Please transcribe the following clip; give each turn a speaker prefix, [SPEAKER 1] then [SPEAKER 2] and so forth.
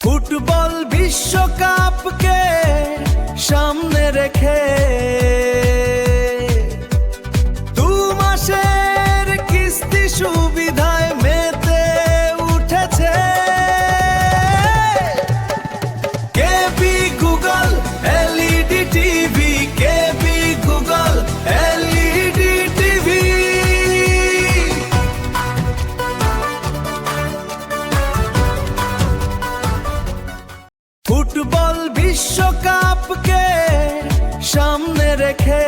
[SPEAKER 1] Football বিশ্বকাপকে সামনে রেখে 2 মাসের কিস্তি সুবিধায় মেতে উঠেছে কেবি গুগল এলইডি টিভি, কেবি গুগল এলইডি টিভি। ফুটবল বিশ্বকাপকে সামনে রেখে